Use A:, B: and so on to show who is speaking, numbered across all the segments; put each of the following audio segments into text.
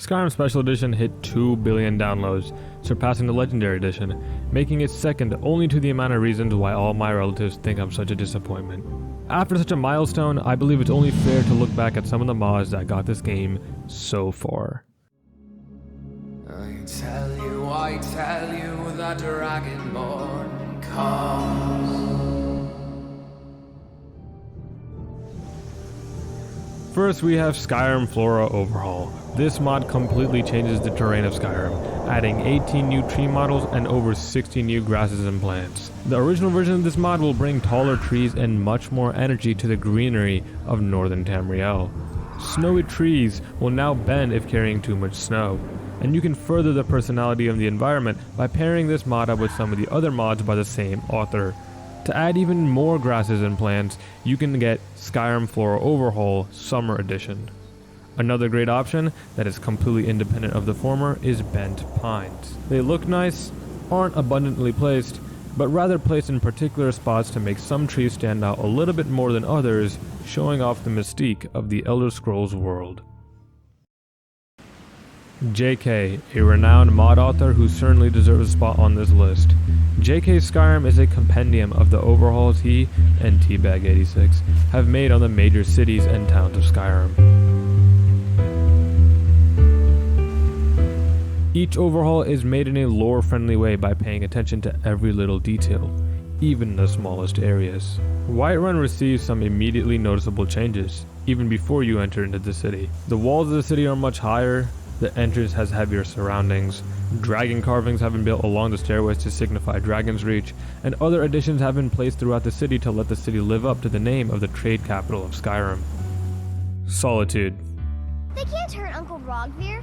A: Skyrim Special Edition hit 2 billion downloads, surpassing the Legendary Edition, making it second only to the amount of reasons why all my relatives think I'm such a disappointment. After such a milestone, I believe it's only fair to look back at some of the mods that got this game so far.
B: I tell you that Dragonborn comes.
A: First, we have Skyrim Flora Overhaul. This mod completely changes the terrain of Skyrim, adding 18 new tree models and over 60 new grasses and plants. The original version of this mod will bring taller trees and much more energy to the greenery of northern Tamriel. Snowy trees will now bend if carrying too much snow, and you can further the personality of the environment by pairing this mod up with some of the other mods by the same author. To add even more grasses and plants, you can get Skyrim Flora Overhaul Summer Edition. Another great option that is completely independent of the former is bent pines. They look nice, aren't abundantly placed, but rather placed in particular spots to make some trees stand out a little bit more than others, showing off the mystique of the Elder Scrolls world. JK, a renowned mod author who certainly deserves a spot on this list. JK's Skyrim is a compendium of the overhauls he and Teabag86 have made on the major cities and towns of Skyrim. Each overhaul is made in a lore-friendly way by paying attention to every little detail, even the smallest areas. Whiterun receives some immediately noticeable changes, even before you enter into the city. The walls of the city are much higher, the entrance has heavier surroundings, dragon carvings have been built along the stairways to signify Dragon's Reach, and other additions have been placed throughout the city to let the city live up to the name of the trade capital of Skyrim. Solitude.
C: They can't hurt Uncle Rogvir.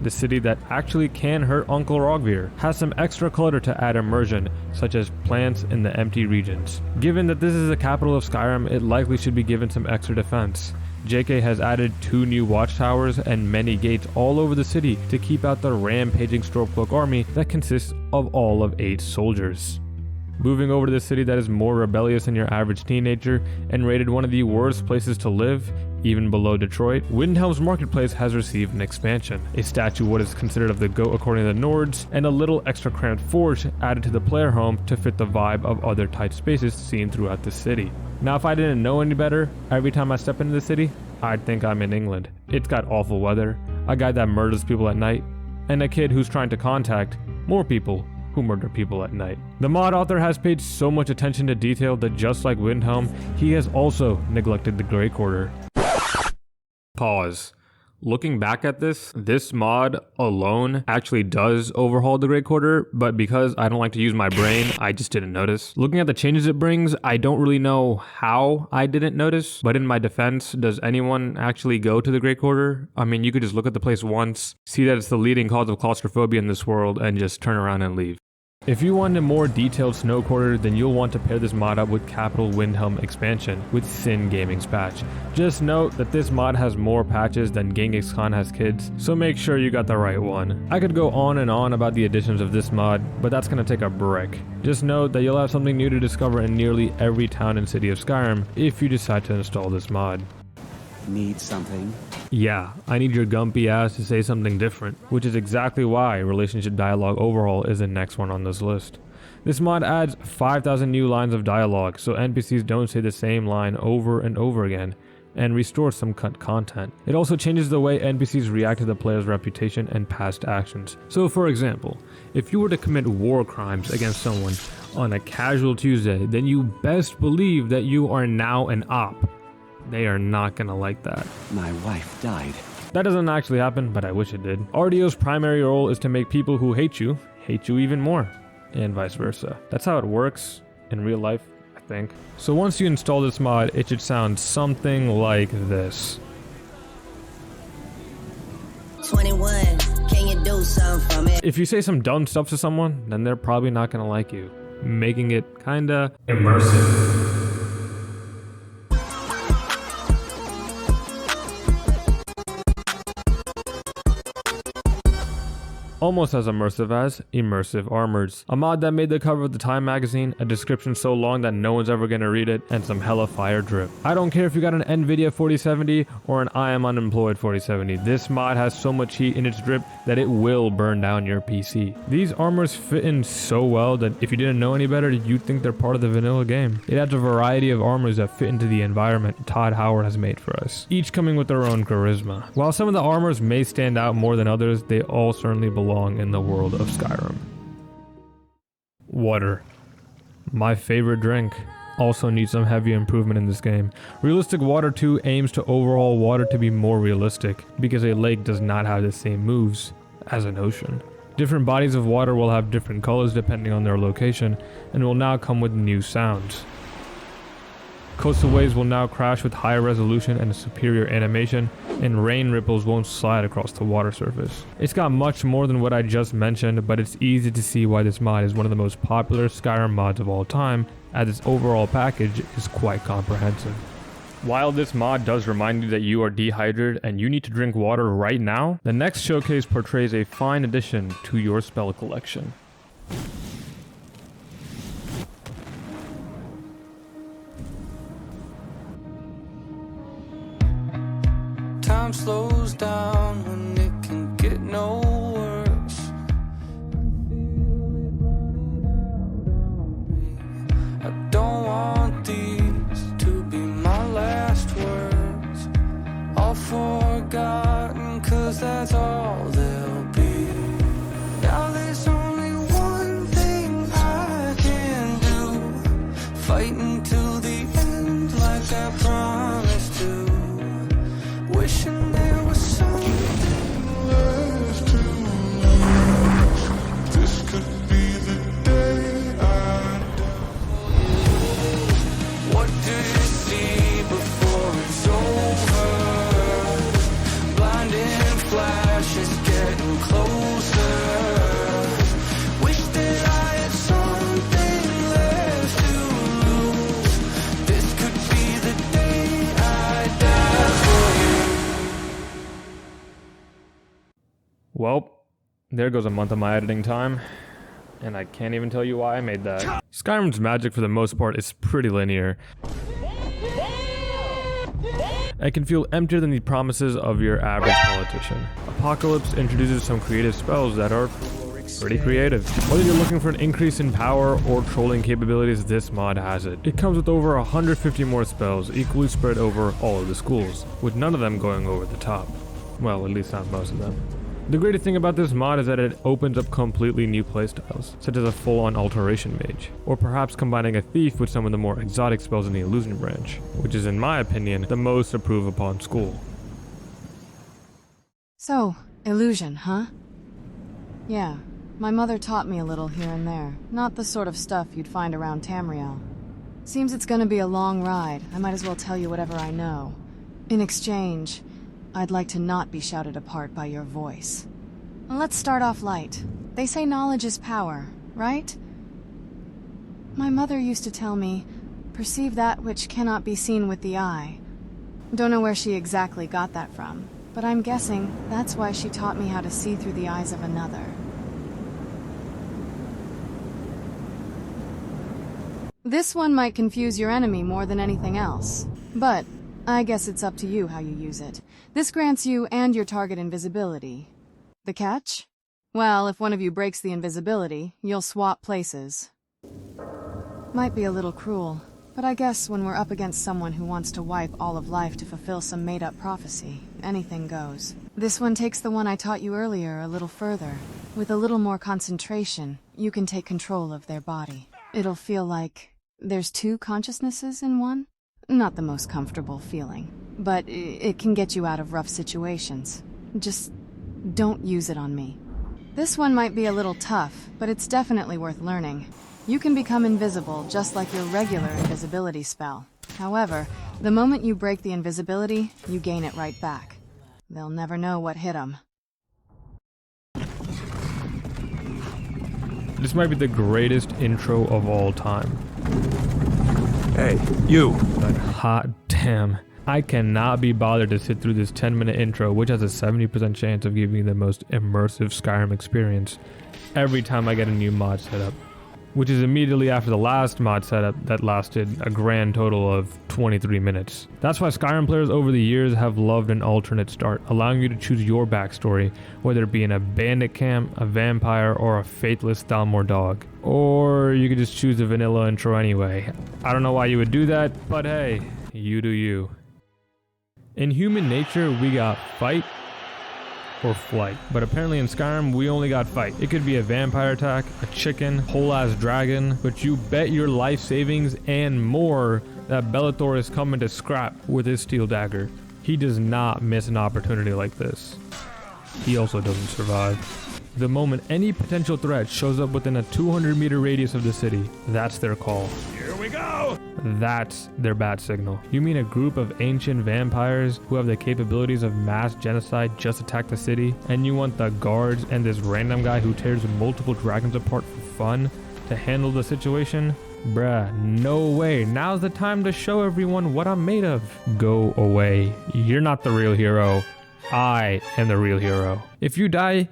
A: The city that actually can hurt Uncle Rogvir has some extra clutter to add immersion, such as plants in the empty regions. Given that this is the capital of Skyrim, it likely should be given some extra defense. JK has added 2 new watchtowers and many gates all over the city to keep out the rampaging Stormcloak army that consists of all of 8 soldiers. Moving over to the city that is more rebellious than your average teenager and rated one of the worst places to live, even below Detroit, Windhelm's Marketplace has received an expansion. A statue what is considered of the goat according to the Nords, and a little extra cramped forge added to the player home to fit the vibe of other tight spaces seen throughout the city. Now if I didn't know any better, every time I step into the city, I'd think I'm in England. It's got awful weather, a guy that murders people at night, and a kid who's trying to contact more people who murder people at night. The mod author has paid so much attention to detail that just like Windhelm, he has also neglected the Grey Quarter. Pause. Looking back at this mod alone actually does overhaul the Grey Quarter, but because I don't like to use my brain, I just didn't notice. Looking at the changes it brings, I don't really know how I didn't notice, but in my defense, does anyone actually go to the Grey Quarter? I mean, you could just look at the place once, see that it's the leading cause of claustrophobia in this world, and just turn around and leave. If you want a more detailed snow quarter, then you'll want to pair this mod up with Capital Windhelm expansion with Sin Gaming's patch. Just note that this mod has more patches than Genghis Khan has kids, so make sure you got the right one. I could go on and on about the additions of this mod, but that's going to take a brick. Just note that you'll have something new to discover in nearly every town and city of Skyrim if you decide to install this mod.
D: Need something?
A: Yeah, I need your gumpy ass to say something different, which is exactly why Relationship Dialogue Overhaul is the next one on this list. This mod adds 5,000 new lines of dialogue, so NPCs don't say the same line over and over again, and restores some cut content. It also changes the way NPCs react to the player's reputation and past actions. So for example, if you were to commit war crimes against someone on a casual Tuesday, then you best believe that you are now an op. They are not gonna like that.
D: My wife died.
A: That doesn't actually happen, but I wish it did. RDO's primary role is to make people who hate you even more, and vice versa. That's how it works in real life, I think. So once you install this mod, it should sound something like this.
E: 21, can you do something for me?
A: If you say some dumb stuff to someone, then they're probably not gonna like you, making it kinda immersive. almost as immersive as Immersive Armors, a mod that made the cover of the Time magazine, a description so long that no one's ever gonna read it, and some hella fire drip. I don't care if you got an Nvidia 4070 or an I am unemployed 4070, this mod has so much heat in its drip that it will burn down your PC. These armors fit in so well that if you didn't know any better, you'd think they're part of the vanilla game. It adds a variety of armors that fit into the environment Todd Howard has made for us, each coming with their own charisma. While some of the armors may stand out more than others, they all certainly belong in the world of Skyrim. Water. My favorite drink. Also needs some heavy improvement in this game. Realistic Water 2 aims to overhaul water to be more realistic, because a lake does not have the same moves as an ocean. Different bodies of water will have different colors depending on their location, and will now come with new sounds. Coastal waves will now crash with higher resolution and a superior animation, and rain ripples won't slide across the water surface. It's got much more than what I just mentioned, but it's easy to see why this mod is one of the most popular Skyrim mods of all time, as its overall package is quite comprehensive. While this mod does remind you that you are dehydrated and you need to drink water right now, the next showcase portrays a fine addition to your spell collection.
B: Time slows down when it can get no worse. I don't want these to be my last words. All forgotten, 'cause that's all they'll be. Now there's only one thing I can do, fight until the end like I promised to. Wishing there was something left to lose. This could be the day I die. What do you see before it's over? Blinding flashes getting closer. Wish that I had something left to lose. This could be the day I die for you.
A: Well, there goes a month of my editing time, and I can't even tell you why I made that. Skyrim's magic for the most part is pretty linear. It can feel emptier than the promises of your average politician. Apocalypse introduces some creative spells that are pretty creative. Whether you're looking for an increase in power or trolling capabilities, this mod has it. It comes with over 150 more spells, equally spread over all of the schools, with none of them going over the top. Well, at least not most of them. The greatest thing about this mod is that it opens up completely new playstyles, such as a full-on alteration mage, or perhaps combining a thief with some of the more exotic spells in the illusion branch, which is in my opinion the most approved upon school.
F: So, illusion, huh? Yeah, my mother taught me a little here and there, not the sort of stuff you'd find around Tamriel. Seems it's gonna be a long ride, I might as well tell you whatever I know. In exchange, I'd like to not be shouted apart by your voice. Let's start off light. They say knowledge is power, right? My mother used to tell me, perceive that which cannot be seen with the eye. Don't know where she exactly got that from, but I'm guessing that's why she taught me how to see through the eyes of another. This one might confuse your enemy more than anything else, but I guess it's up to you how you use it. This grants you and your target invisibility. The catch? Well, if one of you breaks the invisibility, you'll swap places. Might be a little cruel, but I guess when we're up against someone who wants to wipe all of life to fulfill some made-up prophecy, anything goes. This one takes the one I taught you earlier a little further. With a little more concentration, you can take control of their body. It'll feel like there's two consciousnesses in one. Not the most comfortable feeling, but it can get you out of rough situations. Just don't use it on me. This one might be a little tough, but it's definitely worth learning. You can become invisible just like your regular invisibility spell. However, the moment you break the invisibility, you gain it right back. They'll never know what hit them.
A: This might be the greatest intro of all time.
G: Hey, you!
A: But hot damn, I cannot be bothered to sit through this 10-minute intro, which has a 70% chance of giving me the most immersive Skyrim experience every time I get a new mod setup, which is immediately after the last mod setup that lasted a grand total of 23 minutes. That's why Skyrim players over the years have loved an alternate start, allowing you to choose your backstory, whether it be in a bandit camp, a vampire, or a faithless Thalmor dog. Or you could just choose a vanilla intro anyway. I don't know why you would do that, but hey, you do you. In human nature, we got fight or flight, but apparently in Skyrim we only got fight. It could be a vampire attack, a chicken, whole ass dragon, but you bet your life savings and more that Bellator is coming to scrap with his steel dagger. He does not miss an opportunity like this. He also doesn't survive. The moment any potential threat shows up within a 200-meter radius of the city, that's their call. Here we go! That's their bat signal. You mean a group of ancient vampires who have the capabilities of mass genocide just attack the city, and you want the guards and this random guy who tears multiple dragons apart for fun to handle the situation? Bruh, no way. Now's the time to show everyone what I'm made of. Go away. You're not the real hero. I am the real hero. If you die,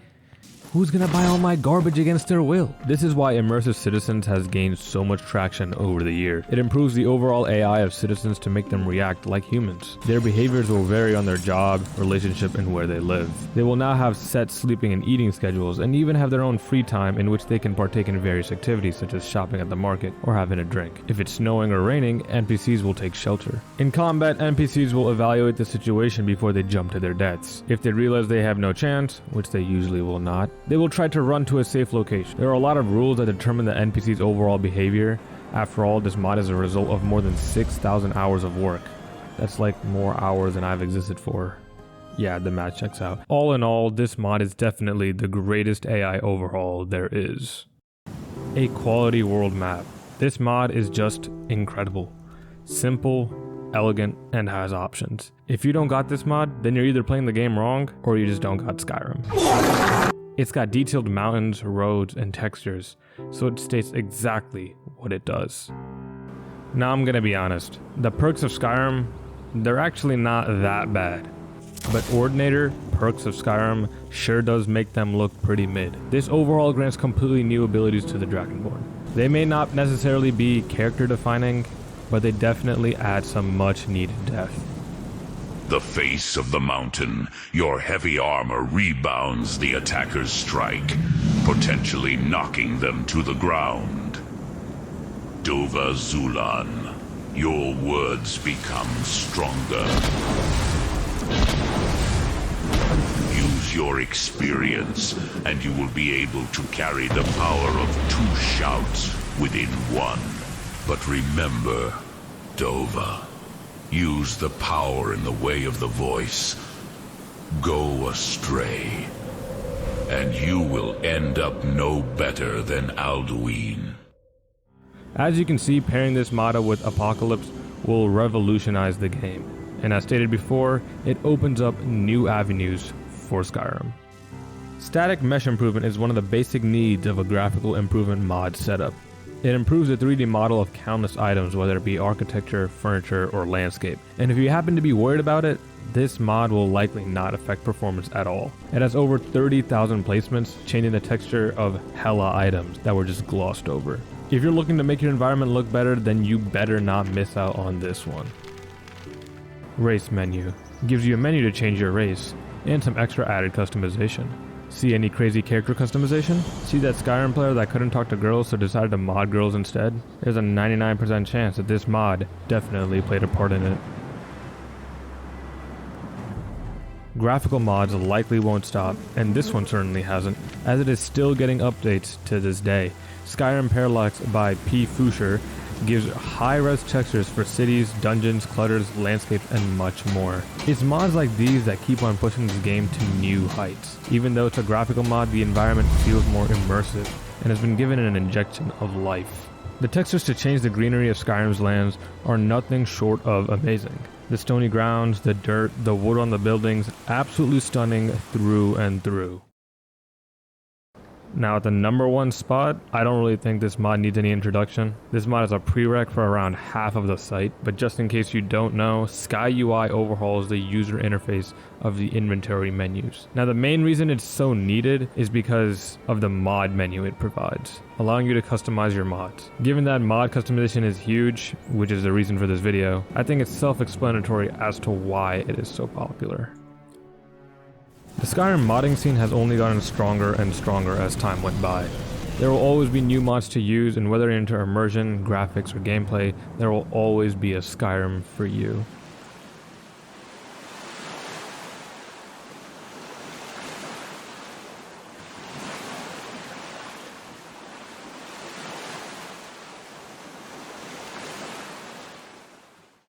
A: who's gonna buy all my garbage against their will? This is why Immersive Citizens has gained so much traction over the year. It improves the overall AI of citizens to make them react like humans. Their behaviors will vary on their job, relationship, and where they live. They will now have set sleeping and eating schedules, and even have their own free time in which they can partake in various activities such as shopping at the market or having a drink. If it's snowing or raining, NPCs will take shelter. In combat, NPCs will evaluate the situation before they jump to their deaths. If they realize they have no chance, which they usually will not, they will try to run to a safe location. There are a lot of rules that determine the NPC's overall behavior. After all, this mod is a result of more than 6,000 hours of work. That's like more hours than I've existed for. Yeah, the math checks out. All in all, this mod is definitely the greatest AI overhaul there is. A quality world map. This mod is just incredible. Simple, elegant, and has options. If you don't got this mod, then you're either playing the game wrong, or you just don't got Skyrim. It's got detailed mountains, roads, and textures, so it states exactly what it does. Now I'm gonna be honest, the perks of Skyrim, they're actually not that bad. But Ordinator, perks of Skyrim, sure does make them look pretty mid. This overhaul grants completely new abilities to the Dragonborn. They may not necessarily be character defining, but they definitely add some much needed depth.
G: The face of the mountain, your heavy armor rebounds the attacker's strike, potentially knocking them to the ground. Dova Zulan, your words become stronger. Use your experience, and you will be able to carry the power of 2 shouts within one. But remember, Dova, use the power in the way of the voice. Go astray, and you will end up no better than Alduin.
A: As you can see, pairing this mod with Apocalypse will revolutionize the game. And as stated before, it opens up new avenues for Skyrim. Static mesh improvement is one of the basic needs of a graphical improvement mod setup. It improves the 3D model of countless items, whether it be architecture, furniture, or landscape. And if you happen to be worried about it, this mod will likely not affect performance at all. It has over 30,000 placements, changing the texture of hella items that were just glossed over. If you're looking to make your environment look better, then you better not miss out on this one. Racemenu gives you a menu to change your race, and some extra added customization. See any crazy character customization? See that Skyrim player that couldn't talk to girls so decided to mod girls instead? There's a 99% chance that this mod definitely played a part in it. Graphical mods likely won't stop, and this one certainly hasn't, as it is still getting updates to this day. Skyrim Parallax by P. Fuscher gives high-res textures for cities, dungeons, clutters, landscapes, and much more. It's mods like these that keep on pushing this game to new heights. Even though it's a graphical mod, the environment feels more immersive and has been given an injection of life. The textures to change the greenery of Skyrim's lands are nothing short of amazing. The stony grounds, the dirt, the wood on the buildings, absolutely stunning through and through. Now at the number one spot, I don't really think this mod needs any introduction. This mod is a prereq for around half of the site, but just in case you don't know, SkyUI Overhaul is the user interface of the inventory menus. Now the main reason it's so needed is because of the mod menu it provides, allowing you to customize your mods. Given that mod customization is huge, which is the reason for this video, I think it's self-explanatory as to why it is so popular. The Skyrim modding scene has only gotten stronger and stronger as time went by. There will always be new mods to use, and whether you're into immersion, graphics, or gameplay, there will always be a Skyrim for you.